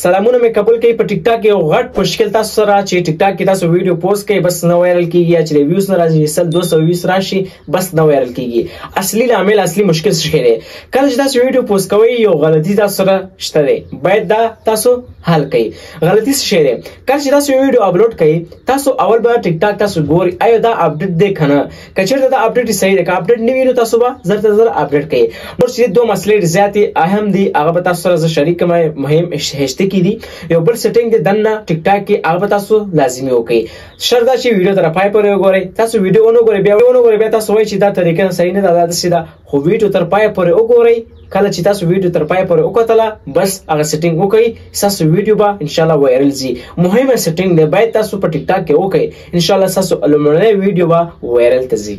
سلامونه مې قبول کړئ په ټیک ټاک یو غټ مشکل تاسو سره چې ټیک ټاک کې تاسو ویډیو پوسټ کړئ بس نه وایرل کیږي یا چې ویوز نه راځي 220 راشي بس نه وایرل کیږي اصلي عامل اصلي مشکل څه دی کله چې تاسو ویډیو پوسټ کوئ یو غلطي تاسو سره شته دی باید دا تاسو حل کړئ غلطي څه دی کله چې تاسو ویډیو اپلوډ کړئ تاسو اول به ټیک ټاک تاسو ګوري آیا دا اپډیټ دی کنه کچېرته دا اپډیټ صحیح دی که اپډیټ نه وي نو تاسو به زر تر زر اپډیټ کړئ نو چې دوه مسلې زیاتې اهم دي هغه به تاسو سره شریک مهم هشته کې دي یو بل سیټینګ د دنه ټیک ټاک کې هغه تاسو لازمي وکړئ شرط دا چې ویډیو تر پای پورې وګورئ تاسو ویډیو ونه ګورئ بیا تاسو وایئ چې دا طریقه صحیح نه ده دا سیده خو ویډیو تر پای پورې وګورئ کله چې تاسو ویډیو تر پای پورې وکړله بس هغه سیټینګ وکړئ تاسو ویډیو به ان شاء الله وایرل شي مهمه سیټینګ دی باید تاسو په ټیک ټاک کې وکړئ ان شاء الله تاسو لومړنی ویډیو به وایرل ته ځي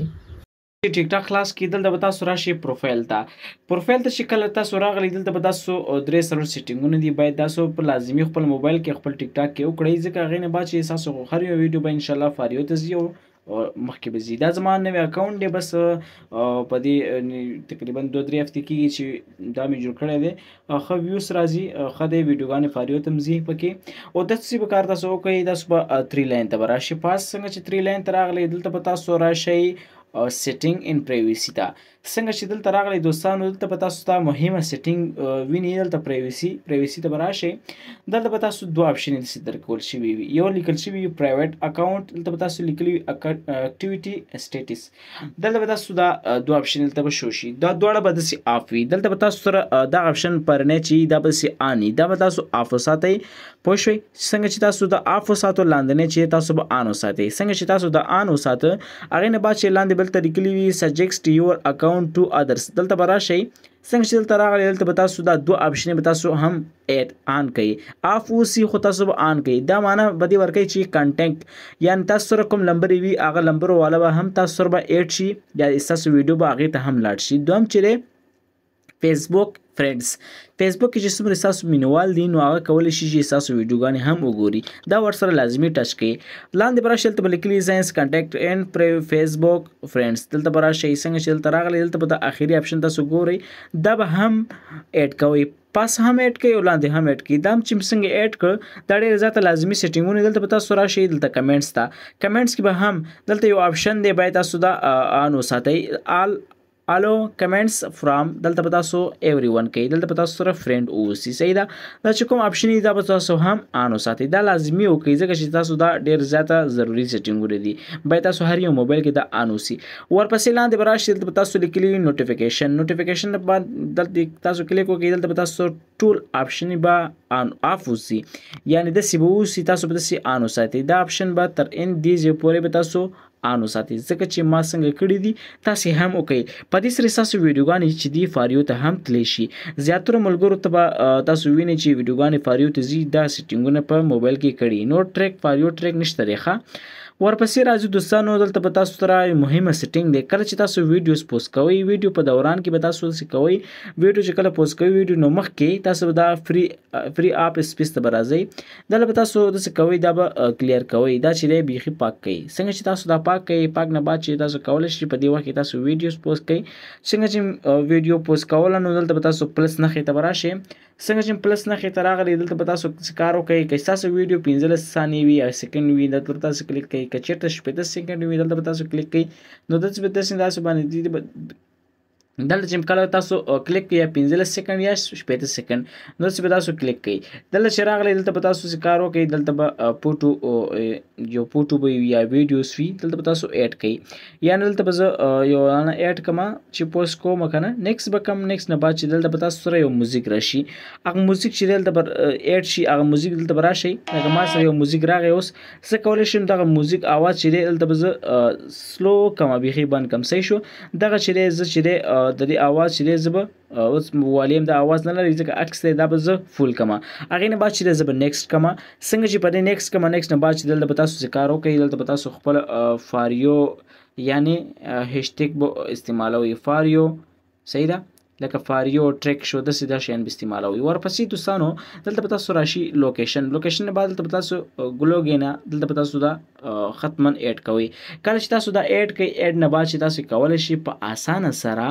ټیک ټاک خلاص کیدل د تاسو راشي پروفایل ته چې کله تاسو راغلی دلته به تاسو درې سرور سیټینګونه دي باید تاسو په لازمي خپل موبایل کې خپل ټیک ټاک کې وکړئ ځکه هغې نه بعد چې تاسو هر یو ویډیو به انشاءالله فاریو ته ځي او مخکې به ځي دا زما نوی اکاونټ دی بس په دې تقریبا 2-3 هفتې کېږي چې دا مې جوړ کړی دی ښه ویوز راځي ښه دی ویډیوګانې فاریو ته هم ځي پکې او داسې به کار تاسو وکړئ تاسو به 3 لاین ته به راشئ پاس څنګه چې 3 لاین ته راغلی دلته به تاسو راشئ سیټینګ ان پرایوسي ته څنګه چې دلته راغلی دوستانو دلته به تاسو ته مهمه سیټینګ ویني دلته پرایوسي ته به راشئ دلته به تاسو دوه اپشن درکول شوي وي یو لیکل شوي وي پرایویټ اکاونټ دلته به تاسو لیکلي وي اکټیویټي سټیټس دلته به تاسو دا دوه اپشن دلته به شو شي دا دواړه به داسې آف وي دلته به تاسو سره دا اپشن پرنی چې دا به داسې آن وي دا به تاسو آف وساتئ پوه شوئ څنګه چې تاسو د آف وساتو لاندنی چې تاسو به آن وساتئ څنګه چې تاسو د آن وساته هغې نه بعد چې لاندې بل ته لیکلي وي سجیکټ یور اکاونټ ټو ادرس دلته به راشئ څنګه چې دلته راغلی دلته به تاسو دا دوه اپشنې به تاسو هم آن کړئ آف اوسي خو تاسو به آن کړئ دا معنا به دې ورکوي چې کنټیکټ یعنې تاسو سره کوم لمبر وي هغه لمبرو والا به هم تاسو سره به ایډ شي یا ستاسو ویډیو به هغې ته هم لاړ شي دوهم چې دی فیسبوک فرینډز فیسبوک کې چې څومره ستاسو مینوال دي نو هغه کولی شي چې ستاسو ویډیوګانې هم وګوري دا ورسره لازمي ټچ کړئ لاندې به راشئ دلته به لیکلي ساینس کنټیکټ اینډ فیسبوک فرینډز دلته به راشئ څنګه چې دلته راغلی دلته به د اخري اپشن تاسو ګورئ دا به هم ایډ کوئ پاس هم ایډ کړئ او لاندې هم ایډ کړئ دا هم چې څنګه ایډ کړ دا ډېر زیاته لازمي سیټینګونه دلته به تاسو راشئ دلته کمنټس ته کمنټس کې به هم دلته یو اپشن دی باید تاسو دا آن وساتئ الو کمنټس فرام دلته به تاسو ایوری ون کوي دلته به تاسو سره فرینډ اوسي صحیح ده دا چې کوم اپشن دی دا به تاسو هم آن وساتئ دا لازمي وکړئ ځکه چې تاسو دا ډېر زیاته ضروري سیټینګونه دي باید تاسو هر یو موبایل کې دا آن اوسي ورپسې لاندې به راشئ دلته به تاسو لیکلي نوټیفیکیشن باندې دلته تاسو کلیک وکړئ دلته به تاسو ټول اپشن به آف اوسي یعنې داسې به اوسي تاسو به داسې آن وساتئ دا اپشن به تر ان دې ځای پورې به تاسو آن وساتئ ځکه چې ما څنګه کړي دي تاسې هم وکړئ په دې سره ستاسو ویډیوګانې چې دي فاریو ته هم تللی شي زیاترو ملګرو ته به تاسو وینئ چې ویډیوګانې فاریو ته ځي دا سیټینګونه په موبایل کې کړي نو ټریک فاریو ټریک نشته دی ښه ورپسې راځي دوستانو دلته به تاسو سره مهمه سیټینګ دی کله چې تاسو ویډیوز پوسټ کوئ ویډیو په دوران کې به تاسو داسې کوئ ویډیو چې کله پوسټ کوئ ویډیو نو مخکې تاسو به دا فری آپ سپیس ته به راځئ دلته به تاسو داسې کوئ دا به کلیر کوئ دا چې دی بیخي پاک کوئ څنګه چې تاسو دا پاک کوئ پاک نه بعد چې تاسو کولی شئ په دې وخت کې تاسو ویډیوز پوسټ کوئ څنګه چې ویډیو پوسټ کوله نو دلته به تاسو پلس نښې ته به راشئ څنګه چې پلس نښې ته راغلی دلته به تاسو کار وکړئ که ستاسو ویډیو 15 ثانیې وي یا سیکنډ وي دلته به تاسو کلیک کوئ که چېرته 15 سیکنډ وي دلته به تاسو کلیک کوئ نو داسې به داسې باندې دلته چې کله تاسو کلیک کوئ یا 15 سیکنډ یا 15 سیکنډ نو داسې به تاسو کلیک کوئ دلته چې راغلی دلته به تاسو کار وکړئ دلته به یو فوټو به وي یا ویډیوز وي دلته به تاسو ایډ کوئ یعنې دلته به زه یو ایډ کړم چې پوسټ کوم که نه نیکسټ به کم نیکسټ نه بعد چې دلته به تاسو سره یو موزیک راشي هغه موزیک چې دلته به ایډ شي هغه موزیک دلته به راشئ لکه ما سره یو موزیک راغی اوس زه کولی شم دغه موزیک اواز چې دی دلته به زه سلو کړم بیخي بند کړم صحیح شو دغه چې دی زه چې دی د دې اواز چې دی زه به اوس والیم د اواز نه لري ځکه عکس دی دا به زه فول کړم هغې نه بعد چې دی زه به نیکسټ کړم څنګه چې په دې نیکسټ کړم نیکسټ نه بعد چې دلته به تاسو کار وکړئ دلته به تاسو خپل فاریو یعنې هیشټیګ به استعمالوئ فاریو صحیح ده لکه فاریو ټریک شو داسې دا شیان به استعمالوئ ورپسې دوستانو دلته به تاسو راشي لوکیشن نه بعد دلته به تاسو ګلوګې نه دلته به تاسو دا ختما ایډ کوئ کله چې تاسو دا ایډ کوئ ایډ نه بعد چې تاسو کولی شئ په اسانه سره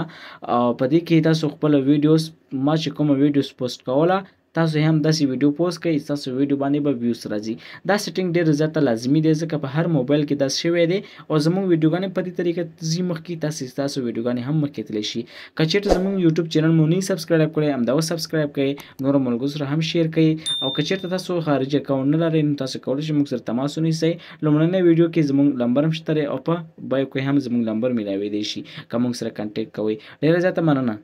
په دې کې تاسو خپله ویډیوز ما چې کومه ویډیوز پوسټ کوله تاسو هم داسې ویډیو پوسټ کړئ تاسو ویډیو باندې به ویوز راځي. دا سیټینګ ډېر زیاته لازمي دی ځکه په هر موبایل کې دا شوی دی او زموږ ویډیوګانې په دې طریقه ځي مخکې تاسو ویډیوګانې هم مخکې تللی شي. که چېرته زموږ یوټیوب چینل مو نه سبسکرایب کړی همدا اوس سبسکرایب کړئ، نورو ملګرو سره هم شیر کړئ او که چېرته تاسو خارجي اکاونټ نه لرئ نو تاسو کولی شئ موږ سره تماس ونیسئ. لومړنۍ ویډیو کې زموږ نمبر هم شته او په بایو کې هم زموږ نمبر میلاویدی شي که موږ سره کانټیکټ کوئ. ډېره زیاته مننه.